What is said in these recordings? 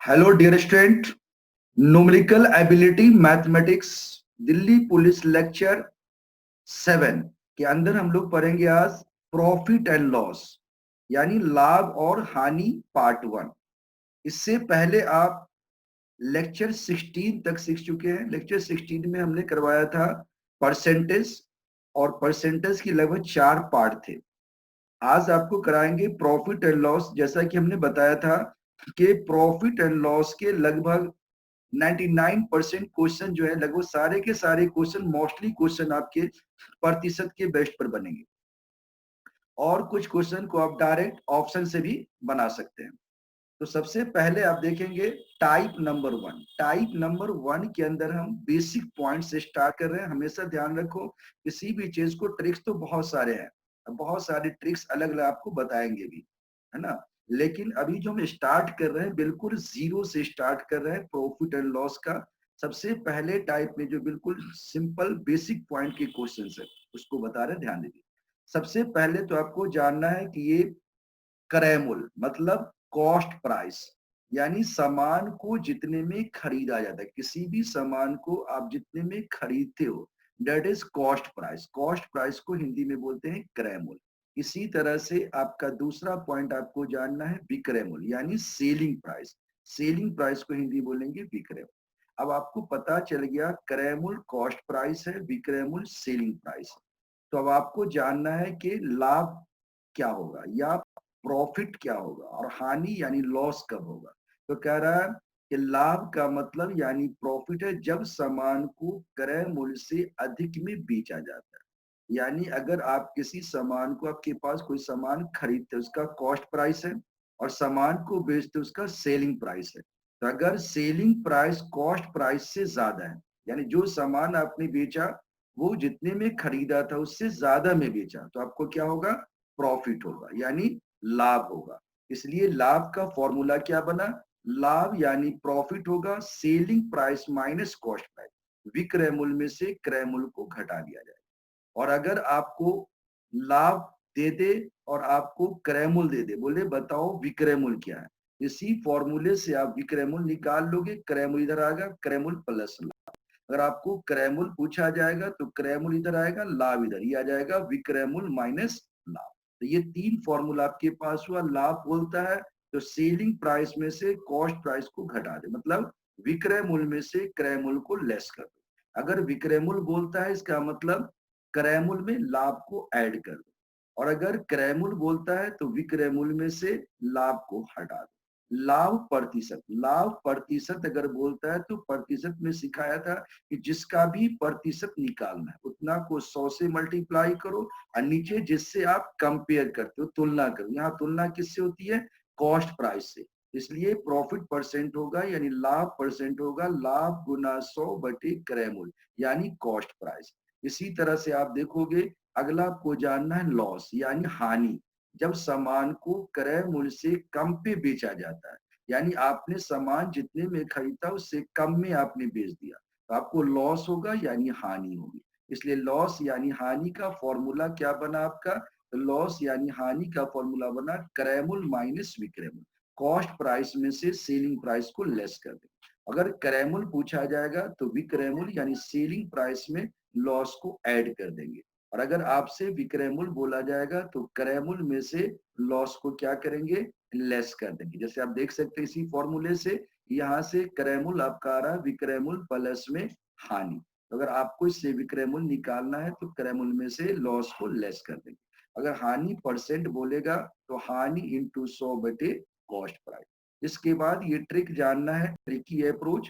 Hello dear student, numerical ability mathematics Delhi police lecture 7 के अंदर हम लोग पढ़ेंगे आज प्रॉफिट एंड लॉस यानी लाभ और हानि पार्ट 1। इससे पहले आप लेक्चर 16 तक सीख चुके हैं। लेक्चर 16 में हमने करवाया था परसेंटेज, और परसेंटेज की लगभग 4 पार्ट थे। आज आपको कराएंगे प्रॉफिट एंड लॉस। जैसा कि हमने बताया था कि प्रॉफिट एंड लॉस के लगभग 99% क्वेश्चन जो है, लगभग सारे के सारे क्वेश्चन, मोस्टली क्वेश्चन आपके प्रतिशत के बेस्ट पर बनेंगे, और कुछ क्वेश्चन को आप डायरेक्ट ऑप्शन से भी बना सकते हैं। तो सबसे पहले आप देखेंगे टाइप नंबर 1। टाइप नंबर 1 के अंदर हम बेसिक पॉइंट से स्टार्ट कर रहे हैं। हमेशा ध्यान रखो, किसी भी चीज को ट्रिक्स तो बहुत सारे हैं, बहुत सारे ट्रिक्स अलग अलग आपको बताएंगे भी, है ना। लेकिन अभी जो हम स्टार्ट कर रहे हैं, बिल्कुल जीरो से स्टार्ट कर रहे हैं प्रॉफिट एंड लॉस का। सबसे पहले टाइप में जो बिल्कुल सिंपल बेसिक पॉइंट के क्वेश्चन है उसको बता रहे हैं, ध्यान दीजिए। सबसे पहले तो आपको जानना है कि ये क्रय मूल्य मतलब कॉस्ट प्राइस, यानी सामान को जितने में खरीदा जाता है, किसी भी सामान को आप जितने में खरीदते हो, that is cost price. Cost price को हिंदी में बोलते हैं क्रय मूल्य। इसी तरह से आपका दूसरा पॉइंट आपको जानना है विक्रय मूल्य यानी सेलिंग प्राइस। सेलिंग प्राइस को हिंदी बोलेंगे विक्रय मूल्य। अब आपको पता चल गया क्रय मूल्य कॉस्ट प्राइस है, विक्रय मूल्य सेलिंग प्राइस है। तो अब आपको जानना है कि लाभ क्या होगा या प्रॉफिट क्या होगा, और हानि यानी लॉस कब होगा। तो कह रहा है कि लाभ का मतलब यानी प्रॉफिट है जब सामान को क्रय मूल्य से अधिक में बेचा जाता है। यानी अगर आप किसी सामान को, आपके पास कोई सामान खरीदते उसका कॉस्ट प्राइस है, और सामान को बेचते उसका सेलिंग प्राइस है। तो अगर सेलिंग प्राइस कॉस्ट प्राइस से ज्यादा है, यानी जो सामान आपने बेचा वो जितने में खरीदा था उससे ज्यादा में बेचा, तो आपको क्या होगा, प्रॉफिट होगा यानी लाभ होगा। इसलिए लाभ का फॉर्मूला क्या बना, लाभ यानी प्रॉफिट होगा selling price minus cost price. विक्रय मूल्य में से क्रय मूल्य को घटा दिया जाए। और अगर आपको लाभ दे दे और आपको क्रय मूल्य दे दे, बोले बताओ विक्रय मूल्य क्या है, इसी फॉर्मूले से आप विक्रय मूल्य निकाल लोगे। क्रय मूल्य इधर आएगा, क्रय मूल्य प्लस लाभ। अगर आपको क्रय मूल्य पूछा जाएगा तो क्रय मूल्य इधर आएगा, लाभ इधर ही आ जाएगा, विक्रय मूल्य माइनस लाभ। तो ये 3 फॉर्मूला आपके पास हुआ। लाभ बोलता है तो सेलिंग प्राइस में से कॉस्ट प्राइस को घटा दे, मतलब विक्रय मूल्य में से क्रय मूल्य को लेस कर दो। अगर विक्रय मूल्य बोलता है इसका मतलब क्रय मूल्य में लाभ को ऐड कर दो, और अगर क्रय मूल्य बोलता है तो विक्रय मूल्य में से लाभ को हटा दो। लाभ प्रतिशत, लाभ प्रतिशत अगर बोलता है तो प्रतिशत में सिखाया था कि जिसका भी प्रतिशत निकालना है उतना को 100 से मल्टीप्लाई करो, और नीचे जिससे आप कंपेयर करते हो, तुलना करो। यहाँ तुलना किससे होती है, कॉस्ट प्राइस से। इसलिए प्रॉफिट परसेंट होगा यानी लाभ परसेंट होगा, लाभ गुना 100 बटे क्रय मूल्य यानी कॉस्ट प्राइस। इसी तरह से आप देखोगे, अगला आपको जानना है लॉस यानी हानि। जब सामान को क्रय मूल्य से कम पे बेचा जाता है, यानी आपने सामान जितने में खरीदा उससे कम में आपने बेच दिया, तो आपको लॉस होगा यानी हानि होगी। इसलिए लॉस यानी हानि का फॉर्मूला क्या बना आपका, तो लॉस यानी हानि का फॉर्मूला बना क्रय मूल्य माइनस विक्रय मूल्य। कॉस्ट प्राइस में से सेलिंग प्राइस को लेस कर दें। अगर क्रय मूल्य पूछा जाएगा तो विक्रय मूल्य यानी सेलिंग प्राइस में लॉस को ऐड कर देंगे, और अगर आपसे विक्रय मूल्य बोला जाएगा तो क्रय मूल्य में से लॉस को क्या करेंगे, लेस कर देंगे। जैसे आप देख सकते हैं इसी फॉर्मूले से, यहाँ से क्रय मूल्य आपका आ रहा है विक्रय मूल्य प्लस में हानि। तो अगर आपको इससे विक्रय मूल्य निकालना है तो क्रय मूल्य में से लॉस को लेस कर देंगे। अगर हानि परसेंट बोलेगा तो हानि इंटू 100 बटे कॉस्ट प्राइस। इसके बाद ये ट्रिक जानना है, ट्रिकी अप्रोच,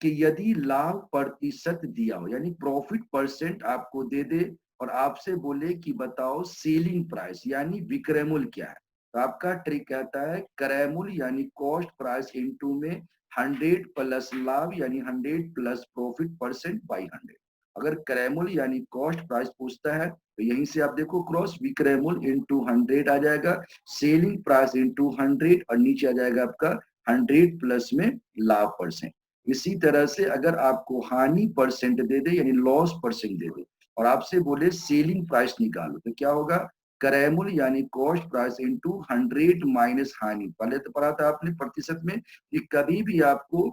कि यदि लाभ प्रतिशत दिया हो यानी प्रॉफिट परसेंट आपको दे दे, और आपसे बोले कि बताओ सेलिंग प्राइस यानी विक्रय मूल्य क्या है, तो आपका ट्रिक कहता है क्रय मूल्य यानी कॉस्ट प्राइस इनटू में 100 प्लस लाभ यानी 100 प्लस प्रॉफिट परसेंट बाई 100। अगर क्रय मूल्य यानी कॉस्ट प्राइस पूछता है तो यहीं से आप देखो क्रॉस, विक्रय मूल्य इंटू 100 आ जाएगा, सेलिंग प्राइस इंटू 100, और नीचे आ जाएगा आपका 100 प्लस में लाभ परसेंट। इसी तरह से अगर आपको हानि परसेंट दे दे यानी लॉस परसेंट दे दे, और आपसे बोले सेलिंग प्राइस निकालो, तो क्या होगा, करेमुल यानी कॉस्ट प्राइस इनटू 100 माइनस हानि। पहले तो पढ़ा था आपने प्रतिशत में कि कभी भी आपको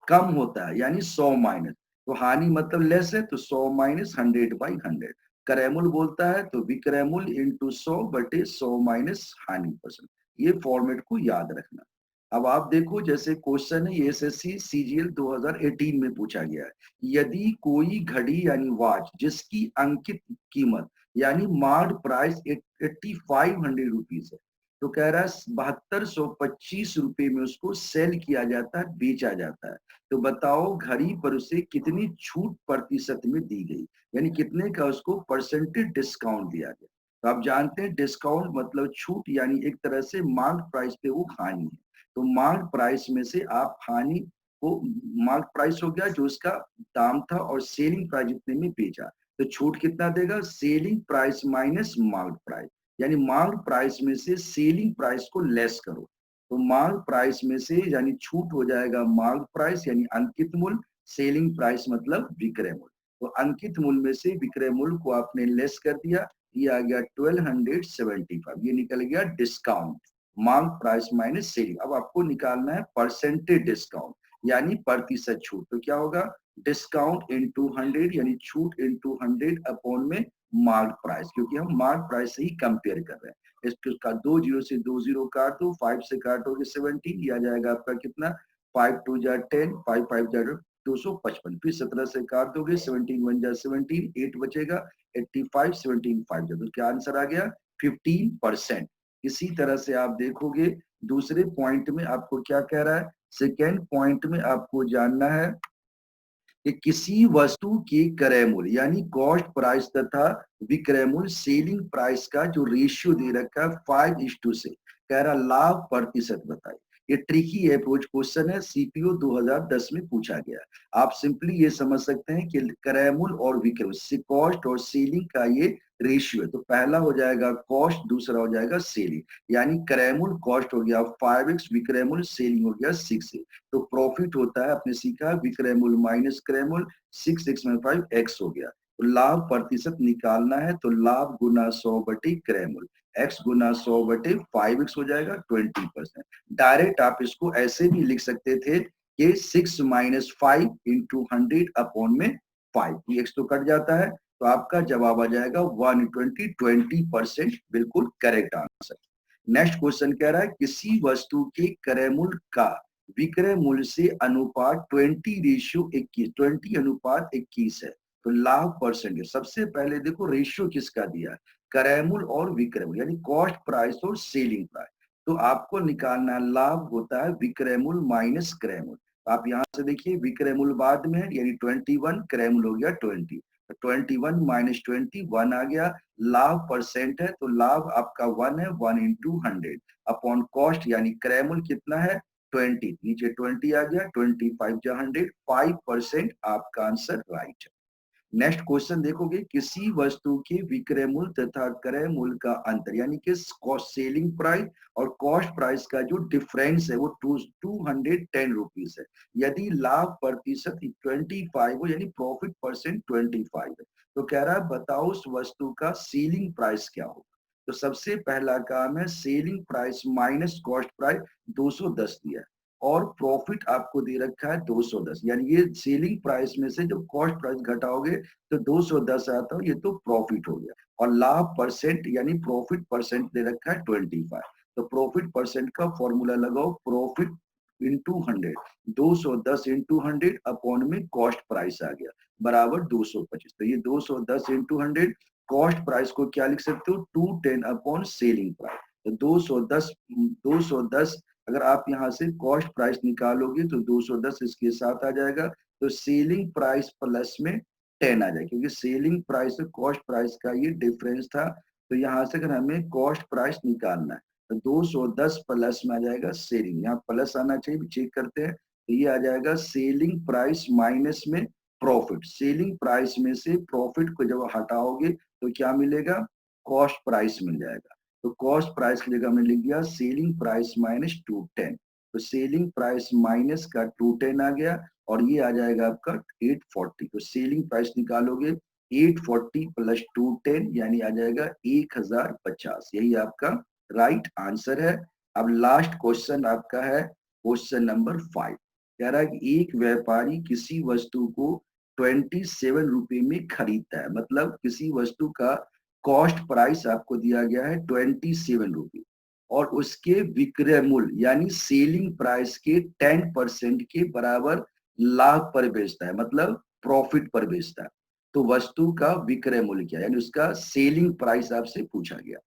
कम होता है यानी 100 माइनस, तो हानि मतलब लेस है तो 100 माइनस 100/100। करेमुल बोलता है तो विक्रयमूल इंटू 100/100 माइनस हानि परसेंट। ये फॉर्मेट को याद रखना। अब आप देखो जैसे क्वेश्चन है, ये एसएससी सीजीएल 2018 में पूछा गया है। यदि कोई घड़ी यानी वॉच जिसकी अंकित कीमत यानी मार्क प्राइस 8500 रुपीज है, तो कह रहा है 7225 रुपए में उसको सेल किया जाता है, बेचा जाता है, तो बताओ घड़ी पर उसे कितनी छूट प्रतिशत में दी गई, यानी कितने का उसको परसेंटेज डिस्काउंट दिया गया। तो आप जानते हैं डिस्काउंट मतलब छूट, यानी एक तरह से मार्क प्राइस पे वो हानि है। तो मार्क प्राइस में से आप हानि को, मार्क प्राइस हो गया जो उसका दाम था और सेलिंग प्राइस जितने में बेचा, तो छूट कितना देगा, selling price minus mark price, यानी मार्क प्राइस में से सेलिंग प्राइस को लेस करो। तो मार्क प्राइस में से यानी छूट हो जाएगा मार्क प्राइस यानी अंकित मूल्य, सेलिंग प्राइस मतलब विक्रय मूल्य। तो अंकित मूल्य में से विक्रय मूल्य को आपने लेस कर दिया, ये आ गया 1275, ये निकल गया discount, mark price minus selling. अब आपको निकालना है परसेंटेज डिस्काउंट यानी प्रतिशत छूट, तो क्या होगा, डिस्काउंट इंटू 100 यानी छूट इंटू 100 अपॉन में मार्क प्राइस, क्योंकि हम मार्क प्राइस से ही कंपेयर कर रहे हैं। इसका 2 जीरो से 2 जीरो काट दो, 5 से काटोगे 17, ये आ जाएगा आपका कितना, 5 2 जा 10, 5 5 जा 255, फिर 17 से काट दोगे, 17 1 जा 17, 8 बचेगा, 85, 17 5 जा, तो क्या आंसर आ गया, 15%। इसी तरह से आप देखोगे दूसरे पॉइंट में आपको क्या कह रहा है, सेकेंड पॉइंट में आपको जानना है कि किसी वस्तु के क्रय मूल्य यानी कॉस्ट प्राइस तथा विक्रय मूल्य सेलिंग प्राइस का जो रेशियो दे रखा है 5:6, कह रहा लाभ प्रतिशत बताइए। ये ट्रिकी अप्रोच क्वेश्चन है, सीपीओ 2010 में पूछा गया। आप सिंपली ये समझ सकते हैं कि क्रय मूल्य और विक्रय मूल्य, कॉस्ट और सेलिंग का ये रेशियो है, तो पहला हो जाएगा कॉस्ट, दूसरा हो जाएगा सेलिंग, यानी क्रय मूल्य कॉस्ट हो गया 5x, विक्रय मूल्य सेलिंग हो गया 6x। तो प्रॉफिट होता है, आपने सीखा विक्रय मूल्य माइनस क्रय मूल्य, 6x में 5x हो गया। तो लाभ प्रतिशत निकालना है तो लाभ गुना 100/क्रय मूल्य, x गुना 100/5x हो जाएगा 20%। डायरेक्ट आप इसको ऐसे भी लिख सकते थे कि 6 माइनस 5 इंटू 100 अपॉन में 5, x तो कट जाता है, तो आपका जवाब आ जाएगा 120%, बिल्कुल करेक्ट आंसर। नेक्स्ट क्वेश्चन कह रहा है किसी वस्तु के क्रय मूल्य का विक्रय मूल्य से अनुपात 20:21, 20:21 है, तो लाभ परसेंटेज। सबसे पहले देखो रेशियो किसका दिया है, क्रय मूल्य और विक्रय मूल्य, यानी कॉस्ट प्राइस और सेलिंग प्राइस। तो आपको निकालना लाभ होता है विक्रय मूल्य माइनस क्रय मूल्य। आप यहाँ से देखिए विक्रय मूल्य बाद में है यानी 21, क्रय मूल्य हो गया 20, 21 माइनस 20 1 आ गया। लाभ परसेंट है तो लाभ आपका 1 है, 1 इंटू 100 अपॉन कॉस्ट यानी क्रय मूल्य कितना है 20, नीचे 20 आ गया, 25 जा 100, 5% आपका आंसर राइट है। नेक्स्ट क्वेश्चन देखोगे किसी वस्तु के विक्रय मूल्य तथा क्रय मूल्य का अंतर यानी कि सेलिंग प्राइस और कॉस्ट प्राइस का जो डिफरेंस है वो 210 रुपीज है। यदि लाभ प्रतिशत 25 हो यानी प्रॉफिट परसेंट 25 है, तो कह रहा है बताओ उस वस्तु का सेलिंग प्राइस क्या होगा। तो सबसे पहला काम है selling price minus cost price 210 दिया है और प्रॉफिट आपको दे रखा है 210, यानी ये सेलिंग प्राइस में से जब कॉस्ट प्राइस घटाओगे तो 210 आता है, ये तो प्रॉफिट हो गया। और लाभ परसेंट यानी प्रॉफिट परसेंट दे रखा है 25, तो प्रॉफिट परसेंट का फॉर्मूला लगाओ, प्रॉफिट इंटू 100, 210 इंटू 100 अपॉन में कॉस्ट प्राइस आ गया बराबर 225। तो ये 210 इंटू 100 कॉस्ट प्राइस को क्या लिख सकते हो 210 अपॉन सेलिंग प्राइस। तो 210 अगर आप यहाँ से कॉस्ट प्राइस निकालोगे तो 210 इसके साथ आ जाएगा, तो सेलिंग प्राइस प्लस में 10 आ जाएगा, क्योंकि सेलिंग प्राइस और कॉस्ट प्राइस का ये डिफरेंस था। तो यहाँ से अगर हमें कॉस्ट प्राइस निकालना है तो 210 प्लस में आ जाएगा सेलिंग, यहाँ प्लस आना चाहिए, चेक करते हैं, तो ये आ जाएगा सेलिंग प्राइस माइनस में प्रॉफिट। सेलिंग प्राइस में से प्रॉफिट को जब हटाओगे तो क्या मिलेगा, कॉस्ट प्राइस मिल जाएगा। तो कॉस्ट प्राइस की जगह में लिख दिया सेलिंग प्राइस माइनस 210, तो सेलिंग प्राइस माइनस का 210 आ गया और ये आ जाएगा आपका 840। तो सेलिंग प्राइस निकालोगे 840 प्लस 210 यानी आ जाएगा 1050। यही आपका राइट आंसर है। अब लास्ट क्वेश्चन आपका है क्वेश्चन नंबर 5। कह रहा है कि एक व्यापारी किसी वस्तु को 27 रुपए में खरीदता है, मतलब किसी वस्तु का कॉस्ट प्राइस आपको दिया गया है 27 रुपए और उसके विक्रय मूल्य यानी सेलिंग प्राइस के 10% के बराबर लाभ पर बेचता है, मतलब प्रॉफिट पर बेचता है। तो वस्तु का विक्रय मूल्य क्या है, यानी उसका सेलिंग प्राइस आपसे पूछा गया।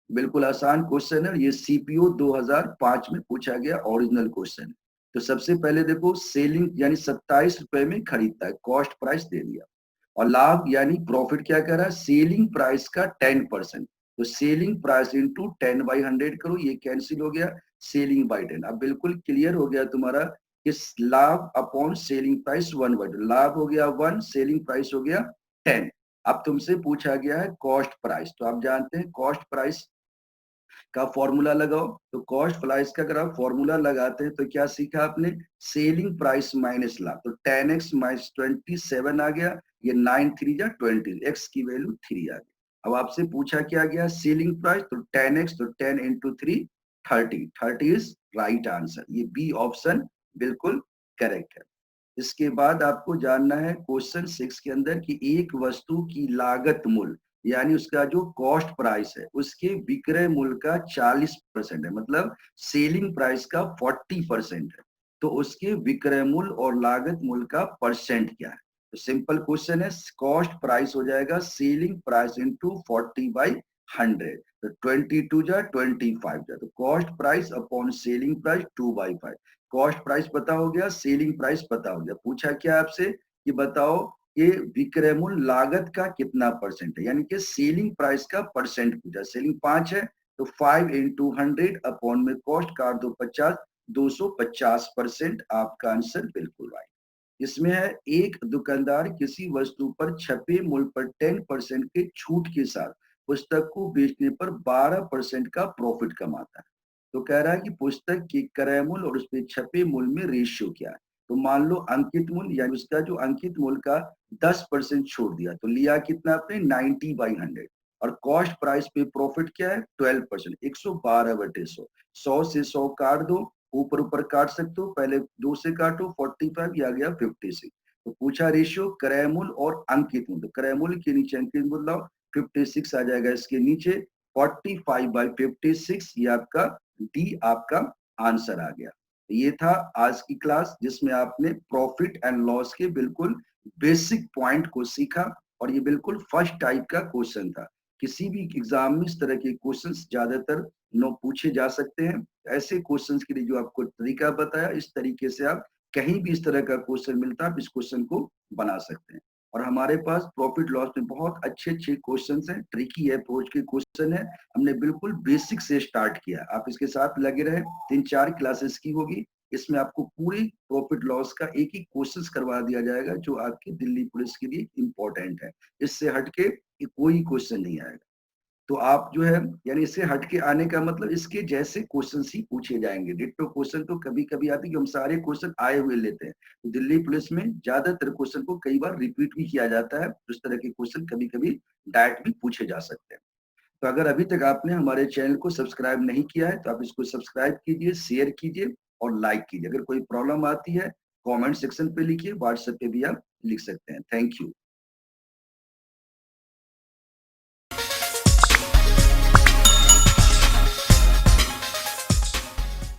बिल्कुल आसान क्वेश्चन है, ये सीपीओ 2005 में पूछा गया ओरिजिनल क्वेश्चन है। तो सबसे पहले देखो सेलिंग यानी 27 रुपए में खरीदता है, कॉस्ट प्राइस दे दिया, और लाभ यानी प्रॉफिट क्या कर रहा है, सेलिंग प्राइस का 10%। तो सेलिंग प्राइस इंटू 10/100 करो, ये कैंसिल हो गया, सेलिंग बाई 10। अब बिल्कुल क्लियर हो गया तुम्हारा कि लाभ अपॉन सेलिंग प्राइस 1/2, लाभ हो गया 1, सेलिंग प्राइस हो गया 10। अब तुमसे पूछा गया है कॉस्ट प्राइस, तो आप जानते हैं कॉस्ट प्राइस का फॉर्मूला लगाओ। तो कॉस्ट प्राइस का अगर आप फॉर्मूला लगाते हैं तो क्या सीखा आपने, सेलिंग प्राइस माइनस लाभ, तो 10x माइनस 27 आ गया, ये 9 3 जा 20, x की वैल्यू 3 आ गई। अब आपसे पूछा क्या गया, सेलिंग प्राइस, तो 10x, तो 10 इंटू 3 30, 30 इज राइट आंसर। ये बी ऑप्शन बिल्कुल करेक्ट है। इसके बाद आपको जानना है क्वेश्चन 6 के अंदर कि एक वस्तु की लागत मूल्य यानी उसका जो कॉस्ट प्राइस है उसके विक्रय मूल्य का 40% है, मतलब सेलिंग प्राइस का 40% है, तो उसके विक्रय मूल्य और लागत मूल्य का परसेंट क्या है। तो सिंपल क्वेश्चन है, कॉस्ट प्राइस हो जाएगा सेलिंग प्राइस इंटू 40/100, तो 22 जा 25 जा, तो cost price upon selling price 2/5। Cost price पता हो गया, सेलिंग प्राइस पता हो गया। पूछा क्या आपसे कि बताओ ये विक्रय मूल्य लागत का कितना परसेंट है, यानी कि सेलिंग प्राइस का परसेंट पूछा। सेलिंग 5 है तो 5 इंटू 100 अपॉन में कॉस्ट काट दो 50, 250% आपका आंसर बिल्कुल राइट। इसमें है एक दुकानदार किसी वस्तु पर छपे मूल्य पर 10% के छूट के साथ पुस्तक को बेचने पर 12% का प्रॉफिट कमाता है। तो कह रहा है कि पुस्तक के क्रय मूल्य और उसपे छपे मूल्य में रेशियो क्या है। तो मान लो अंकित मूल्य यानी उसका जो अंकित मूल्य का 10% छोड़ दिया, तो लिया कितना आपने 90/100, और कॉस्ट प्राइस पे प्रॉफिट क्या है 12%, 112/100। 100 से 100 काट दो, ऊपर ऊपर काट सकते हो, पहले 2 से काटो 45, ये आ गया 56। तो पूछा रेशियो क्रय मूल्य और अंकित मूल्य, क्रय मूल्य के नीचे अंकित मूल्य लाओ, 56 आ जाएगा इसके नीचे, 45/56, ये आपका डी आपका आंसर आ गया। ये था आज की क्लास जिसमें आपने प्रॉफिट एंड लॉस के बिल्कुल बेसिक पॉइंट को सीखा, और ये बिल्कुल फर्स्ट टाइप का क्वेश्चन था। किसी भी एग्जाम में इस तरह के क्वेश्चंस ज्यादातर नो पूछे जा सकते हैं। ऐसे क्वेश्चंस के लिए जो आपको तरीका बताया, इस तरीके से आप कहीं भी इस तरह का क्वेश्चन मिलता है आप इस क्वेश्चन को बना सकते हैं। और हमारे पास प्रॉफिट लॉस में बहुत अच्छे अच्छे क्वेश्चंस हैं, ट्रिकी अप्रोच के क्वेश्चन है। हमने बिल्कुल बेसिक से स्टार्ट किया, आप इसके साथ लगे रहे। 3-4 क्लासेस की होगी, इसमें आपको पूरी प्रॉफिट लॉस का एक ही क्वेश्चंस करवा दिया जाएगा जो आपकी दिल्ली पुलिस के लिए इंपॉर्टेंट है। इससे हटके कोई क्वेश्चन नहीं आएगा। तो आप जो है यानी इससे हटके आने का मतलब इसके जैसे क्वेश्चन ही पूछे जाएंगे। डिट्टो क्वेश्चन तो कभी कभी आते हैं कि हम सारे क्वेश्चन आए हुए लेते हैं, तो दिल्ली पुलिस में ज्यादातर क्वेश्चन को कई बार रिपीट भी किया जाता है, इस तरह के क्वेश्चन कभी कभी डायरेक्ट भी पूछे जा सकते हैं। तो अगर अभी तक आपने हमारे चैनल को सब्सक्राइब नहीं किया है तो आप इसको सब्सक्राइब कीजिए, शेयर कीजिए और लाइक कीजिए। अगर कोई प्रॉब्लम आती है कमेंट सेक्शन पे लिखिए, व्हाट्सएप पे भी आप लिख सकते हैं। Thank you.